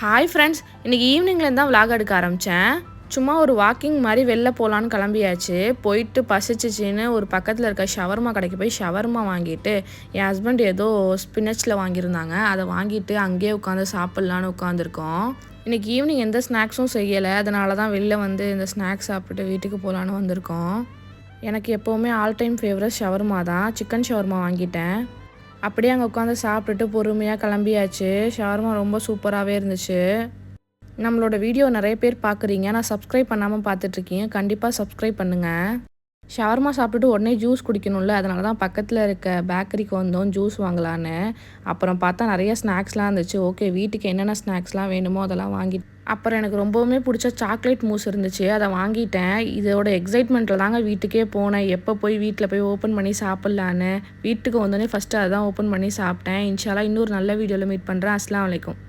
Hi friends, இன்றைக்கி ஈவினிங்லேருந்து தான் vlog எடுக்க ஆரம்பித்தேன். சும்மா ஒரு வாக்கிங் மாதிரி வெளில போகலான்னு கிளம்பியாச்சு. போயிட்டு பசிச்சிச்சின்னு ஒரு பக்கத்தில் இருக்க ஷவர்மா கடைக்கு போய் ஷவர்மா வாங்கிட்டு, என் ஹஸ்பண்ட் ஏதோ ஸ்பினச்சில் வாங்கியிருந்தாங்க. அதை வாங்கிட்டு அங்கேயே உட்காந்து சாப்பிட்லான்னு உட்காந்துருக்கோம். இன்றைக்கி ஈவினிங் எந்த ஸ்நாக்ஸும் செய்யலை. அதனால தான் வெளில வந்து இந்த ஸ்நாக்ஸ் சாப்பிட்டு வீட்டுக்கு போகலான்னு வந்திருக்கோம். எனக்கு எப்போவுமே ஆல் டைம் ஃபேவரட் ஷவர்மா தான். சிக்கன் ஷவர்மா வாங்கிட்டேன். அப்படியே அங்கே உட்காந்து சாப்பிட்டுட்டு பொறுமையாக கிளம்பியாச்சு. ஷவர்மா ரொம்ப சூப்பராகவே இருந்துச்சு. நம்மளோட வீடியோ நிறைய பேர் பார்க்குறீங்க, நான் சப்ஸ்கிரைப் பண்ணாமல் பார்த்துட்ருக்கீங்க. கண்டிப்பாக சப்ஸ்கிரைப் பண்ணுங்கள். ஷவர்மா சாப்பிட்டுட்டு உடனே ஜூஸ் குடிக்கணும்ல, அதனால தான் பக்கத்தில் இருக்க பேக்கரிக்கு வந்தோம் ஜூஸ் வாங்கலான்னு. அப்புறம் பார்த்தா நிறைய ஸ்நாக்ஸ்லாம் இருந்துச்சு. ஓகே, வீட்டுக்கு என்னென்ன ஸ்நாக்ஸ்லாம் வேணுமோ அதெல்லாம் அப்புறம் எனக்கு ரொம்பவுமே பிடிச்ச சாக்லேட் மூஸ் இருந்துச்சு, அதை வாங்கிட்டேன். இதோட எக்ஸைட்மெண்ட்டில் தாங்க வீட்டுக்கே போனேன். எப்போ போய் வீட்டில் போய் ஓப்பன் பண்ணி சாப்பிட்லான்னு. வீட்டுக்கு வந்தோடனே ஃபஸ்ட்டு அதான் ஓப்பன் பண்ணி சாப்பிட்டேன். இன்ஷால்லா இன்னொரு நல்ல வீடியோவில் மீட் பண்ணுறேன். அஸ்ஸலாமு அலைக்கும்.